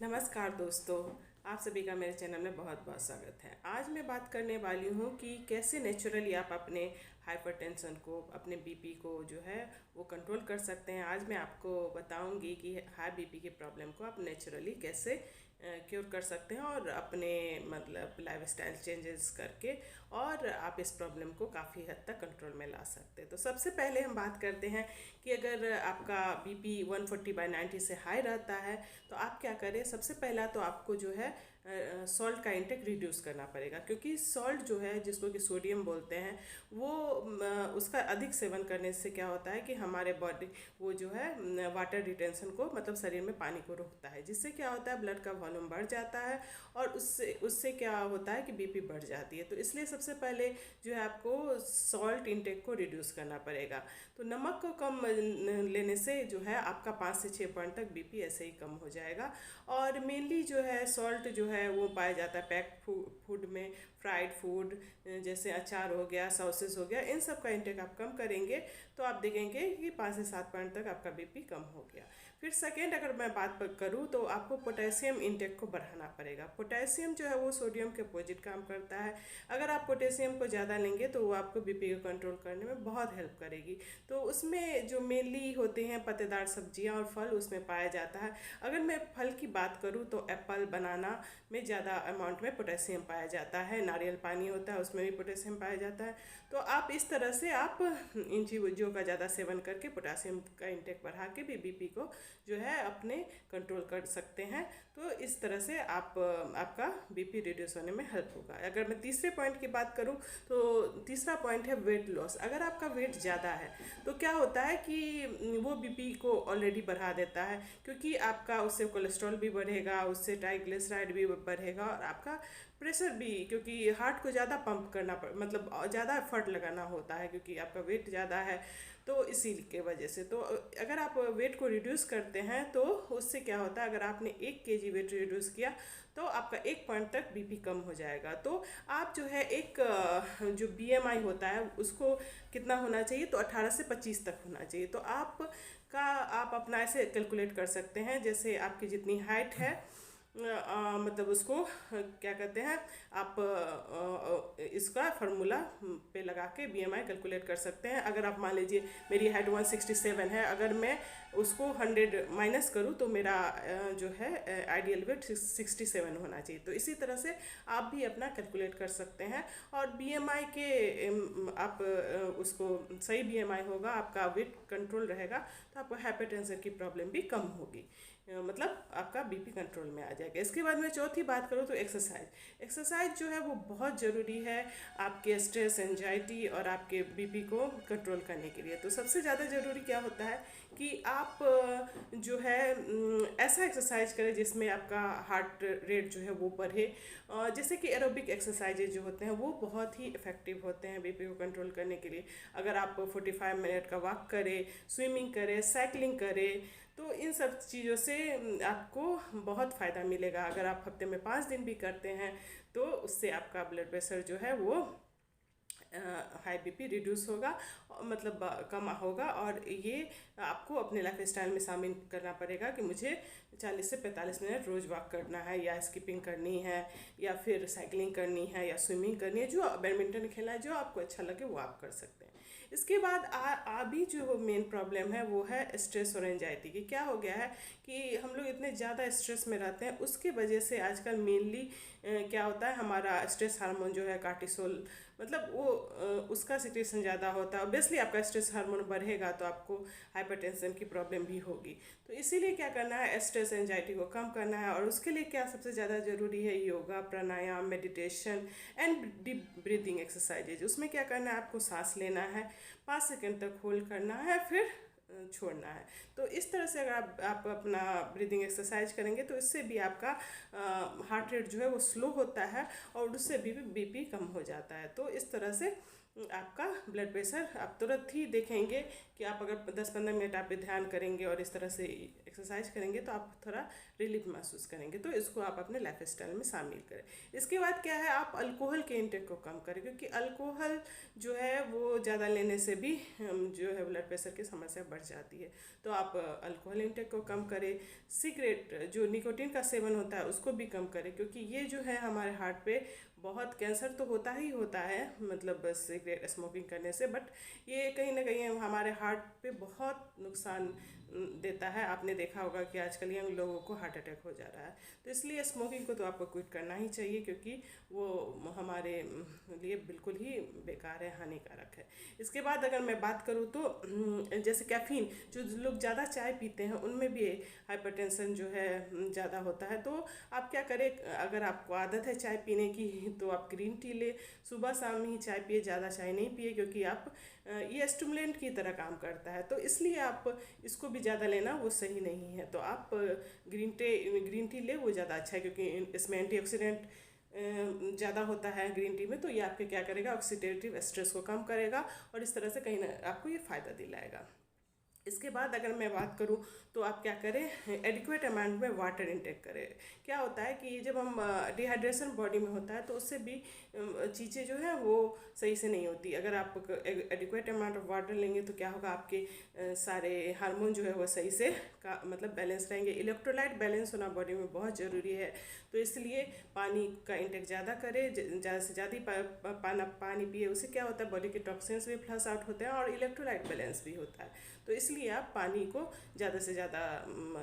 नमस्कार दोस्तों, आप सभी का मेरे चैनल में बहुत बहुत स्वागत है। आज मैं बात करने वाली हूँ कि कैसे नेचुरली आप अपने हाइपरटेंशन को, अपने बीपी को जो है वो कंट्रोल कर सकते हैं। आज मैं आपको बताऊंगी कि हाई बीपी की प्रॉब्लम को आप नेचुरली कैसे क्योर कर सकते हैं और अपने मतलब लाइफस्टाइल चेंजेस करके और आप इस प्रॉब्लम को काफ़ी हद तक कंट्रोल में ला सकते हैं। तो सबसे पहले हम बात करते हैं कि अगर आपका बीपी 140/90 से हाई रहता है तो आप क्या करें। सबसे पहला तो आपको जो है सॉल्ट का इंटेक रिड्यूस करना पड़ेगा, क्योंकि सॉल्ट जो है जिसको कि सोडियम बोलते हैं वो उसका अधिक सेवन करने से क्या होता है कि हमारे बॉडी वो जो है वाटर रिटेंशन को, मतलब शरीर में पानी को रोकता है, जिससे क्या होता है ब्लड का वॉल्यूम बढ़ जाता है और उससे उससे क्या होता है कि बीपी बढ़ जाती है। तो इसलिए सबसे पहले जो है आपको सॉल्ट इंटेक को रिड्यूस करना पड़ेगा। तो नमक को कम लेने से जो है आपका 5 से 6 पॉइंट तक बीपी ऐसे ही कम हो जाएगा। और मेनली जो है सॉल्ट जो है वो पाया जाता है पैक्ड फूड में, फ्राइड फूड जैसे अचार हो गया, सॉसेस हो गया, इन सब का इंटेक आप कम करेंगे तो आप देखेंगे कि 5 से 7 पॉइंट तक आपका बीपी कम हो गया। फिर सेकेंड अगर मैं बात करूँ तो आपको पोटेशियम इंटेक को बढ़ाना पड़ेगा। पोटेशियम जो है वो सोडियम के अपोजिट काम करता है। अगर आप पोटेशियम को ज़्यादा लेंगे तो वो आपको बीपी को कंट्रोल करने में बहुत हेल्प करेगी। तो उसमें जो मेनली होते हैं पत्तेदार सब्जियां और फल उसमें पाया जाता है। अगर मैं फल की बात करूँ तो एप्पल, बनाना में ज़्यादा अमाउंट में पोटेशियम पाया जाता है। नारियल पानी होता है उसमें भी पोटेशियम पाया जाता है। तो आप इस तरह से आप इन चीज़ों का ज़्यादा सेवन करके पोटेशियम का इंटेक बढ़ा के भी बीपी को जो है अपने कंट्रोल कर सकते हैं। तो इस तरह से आप आपका बीपी रिड्यूस होने में हेल्प होगा। अगर मैं तीसरे पॉइंट की बात करूं तो तीसरा पॉइंट है वेट लॉस। अगर आपका वेट ज़्यादा है तो क्या होता है कि वो बीपी को ऑलरेडी बढ़ा देता है, क्योंकि आपका उससे कोलेस्ट्रॉल भी बढ़ेगा, उससे ट्राइग्लिसराइड भी बढ़ेगा और आपका प्रेशर भी, क्योंकि हार्ट को ज़्यादा पंप करना मतलब ज़्यादा एफर्ट लगाना होता है क्योंकि आपका वेट ज़्यादा है। तो इसी के वजह से तो अगर आप वेट को रिड्यूस करते हैं तो उससे क्या होता है, अगर आपने 1 kg वेट रिड्यूस किया तो आपका 1 पॉइंट तक बीपी कम हो जाएगा। तो आप जो है एक जो बीएमआई होता है उसको कितना होना चाहिए, तो 18 से 25 तक होना चाहिए। तो आप अपना ऐसे कैलकुलेट कर सकते हैं, जैसे आपकी जितनी हाइट है मतलब उसको क्या कहते हैं आप इसका फार्मूला पे लगा के बीएमआई कैलकुलेट कर सकते हैं। अगर आप मान लीजिए मेरी हाइट 167 है, अगर मैं उसको 100 माइनस करूँ तो मेरा जो है आइडियल वेट 67 होना चाहिए। तो इसी तरह से आप भी अपना कैलकुलेट कर सकते हैं और बीएमआई के आप उसको सही बीएमआई होगा, आपका वेट कंट्रोल रहेगा तो आपको हाइपरटेंशन की प्रॉब्लम भी कम होगी, मतलब आपका बीपी कंट्रोल में आ जाएगा। इसके बाद में चौथी बात करूँ तो एक्सरसाइज। एक्सरसाइज जो है वो बहुत ज़रूरी है आपके स्ट्रेस, एंजाइटी और आपके बीपी को कंट्रोल करने के लिए। तो सबसे ज़्यादा ज़रूरी क्या होता है कि आप जो है ऐसा एक्सरसाइज करें जिसमें आपका हार्ट रेट जो है वो बढ़े। जैसे कि एरोबिक एक्सरसाइजेज जो होते हैं वो बहुत ही इफ़ेक्टिव होते हैं बीपी को कंट्रोल करने के लिए। अगर आप 45 मिनट का वॉक करें, स्विमिंग करें, साइकिलिंग करें, तो इन सब चीज़ों से आपको बहुत फ़ायदा मिलेगा। अगर आप हफ्ते में 5 दिन भी करते हैं तो उससे आपका ब्लड प्रेशर जो है वो हाई बीपी रिड्यूस होगा, मतलब कम होगा। और ये आपको अपने लाइफ स्टाइल में शामिल करना पड़ेगा कि मुझे 40 से 45 मिनट रोज़ वॉक करना है, या स्किपिंग करनी है, या फिर साइकिलिंग करनी है, या स्विमिंग करनी है, जो बैडमिंटन खेलना है, जो आपको अच्छा लगे वो आप कर सकते हैं। इसके बाद अभी जो मेन प्रॉब्लम है वो है स्ट्रेस और एंजाइटी की। क्या हो गया है कि हम लोग इतने ज़्यादा स्ट्रेस में रहते हैं, उसके वजह से आजकल मेनली क्या होता है हमारा स्ट्रेस हार्मोन जो है कार्टिसोल, मतलब वो उसका सिक्रेशन ज़्यादा होता है। ऑब्वियसली आपका स्ट्रेस हार्मोन बढ़ेगा तो आपको हाइपरटेंशन की प्रॉब्लम भी होगी। तो इसीलिए क्या करना है, स्ट्रेस एंजाइटी को कम करना है। और उसके लिए क्या सबसे ज़्यादा ज़रूरी है, yoga, pranayama, meditation and deep breathing exercises. उसमें क्या करना है, आपको सांस लेना है, 5 सेकंड तक होल्ड करना है, फिर छोड़ना है। तो इस तरह से अगर आप अपना ब्रीदिंग एक्सरसाइज करेंगे तो इससे भी आपका हार्ट रेट जो है वो स्लो होता है और उससे भी बीपी कम हो जाता है। तो इस तरह से आपका ब्लड प्रेशर आप तुरंत ही देखेंगे कि आप अगर 10-15 मिनट आप ध्यान करेंगे और इस तरह से एक्सरसाइज करेंगे तो आप थोड़ा रिलीफ महसूस करेंगे। तो इसको आप अपने लाइफ स्टाइल में शामिल करें। इसके बाद क्या है, आप अल्कोहल के इंटेक को कम करें, क्योंकि अल्कोहल जो है वो ज़्यादा लेने से भी जो है ब्लड प्रेशर की समस्या बढ़ जाती है। तो आप अल्कोहल इंटेक को कम करें। सिगरेट जो निकोटीन का सेवन होता है उसको भी कम करें, क्योंकि ये जो है हमारे हार्ट पे बहुत कैंसर तो होता ही होता है, मतलब सिगरेट स्मोकिंग करने से, बट ये कहीं ना कहीं हमारे हार्ट पे बहुत नुकसान देता है। आपने देखा होगा कि आजकल यंग लोगों को हार्ट अटैक हो जा रहा है। तो इसलिए स्मोकिंग को तो आपको क्विट करना ही चाहिए, क्योंकि वो हमारे लिए बिल्कुल ही बेकार है, हानिकारक है। इसके बाद अगर मैं बात करूँ तो जैसे कैफ़ीन, जो लोग ज़्यादा चाय पीते हैं उनमें भी हाइपरटेंशन जो है ज़्यादा होता है। तो आप क्या करें, अगर आपको आदत है चाय पीने की तो आप ग्रीन टी ले, सुबह शाम ही चाय पिए, ज़्यादा चाय नहीं पिए, क्योंकि आप ये स्टिमुलेंट की तरह काम करता है। तो इसलिए आप इसको भी ज़्यादा लेना वो सही नहीं है। तो आप ग्रीन टी ले, वो ज़्यादा अच्छा है, क्योंकि इसमें एंटीऑक्सीडेंट ज़्यादा होता है ग्रीन टी में। तो ये आपके क्या करेगा, ऑक्सीडेटिव स्ट्रेस को कम करेगा और इस तरह से कहीं ना आपको ये फ़ायदा दिलाएगा। इसके बाद अगर मैं बात करूं तो आप क्या करें, एडिक्वेट अमाउंट में वाटर इंटेक करें। क्या होता है कि जब हम डिहाइड्रेशन बॉडी में होता है तो उससे भी चीज़ें जो है वो सही से नहीं होती। अगर आप एडिक्वेट अमाउंट ऑफ वाटर लेंगे तो क्या होगा, आपके सारे हार्मोन जो है वो सही से का मतलब बैलेंस रहेंगे। इलेक्ट्रोलाइट बैलेंस होना बॉडी में बहुत ज़रूरी है। तो इसलिए पानी का इंटेक ज़्यादा करें, ज़्यादा से ज़्यादा पानी पिए। उससे क्या होता है, बॉडी के टॉक्सिन्स भी फ्लश आउट होते हैं और इलेक्ट्रोलाइट बैलेंस भी होता है। तो इसलिए आप पानी को ज़्यादा से ज़्यादा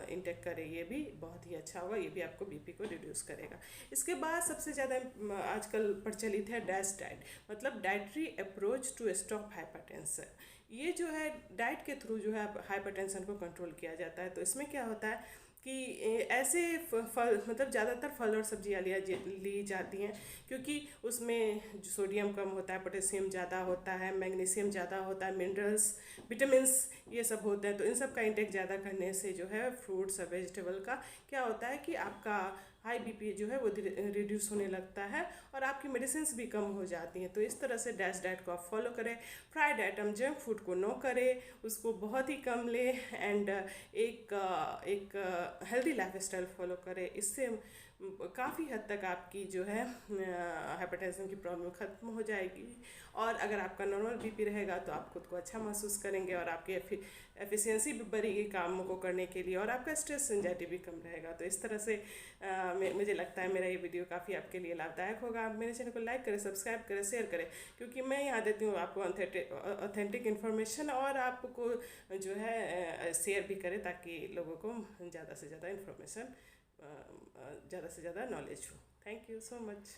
इंटेक करें, ये भी बहुत ही अच्छा होगा, ये भी आपको बीपी को रिड्यूस करेगा। इसके बाद सबसे ज़्यादा आजकल प्रचलित है डैश डाइट, मतलब dietary approach to stop hypertension. ये जो है डाइट के थ्रू जो है हाइपरटेंशन को कंट्रोल किया जाता है। तो इसमें क्या होता है कि ऐसे फल, मतलब ज़्यादातर फल और सब्जियाँ ली जाती हैं, क्योंकि उसमें सोडियम कम होता है, पोटेशियम ज़्यादा होता है, मैग्नीशियम ज़्यादा होता है, मिनरल्स, विटामिन्स ये सब होते हैं। तो इन सब का इंटेक ज़्यादा करने से जो है फ्रूट्स और वेजिटेबल का क्या होता है कि आपका हाई बीपी जो है वो रिड्यूस होने लगता है और आपकी मेडिसिन भी कम हो जाती हैं। तो इस तरह से डैश डाइट को आप फॉलो करें। फ्राइड आइटम, जंक फूड को नो करें, उसको बहुत ही कम लें, एंड एक हेल्दी लाइफ स्टाइल फॉलो करें। इससे काफ़ी हद तक आपकी जो है हाइपरटेंशन की प्रॉब्लम ख़त्म हो जाएगी। और अगर आपका नॉर्मल बीपी रहेगा तो आप खुद को अच्छा महसूस करेंगे और आपकी एफिशिएंसी भी बढ़ेगी कामों को करने के लिए, और आपका स्ट्रेस एंजाइटी भी कम रहेगा। तो इस तरह से मुझे लगता है मेरा ये वीडियो काफ़ी आपके लिए लाभदायक होगा। आप मेरे चैनल को लाइक करें, सब्सक्राइब करें, शेयर करें, क्योंकि मैं यहाँ देती हूँ आपको ऑथेंटिक इन्फॉर्मेशन, और आपको जो है शेयर भी करें ताकि लोगों को ज़्यादा से ज़्यादा इन्फॉर्मेशन, ज़्यादा से ज़्यादा नॉलेज हो। Thank you so much.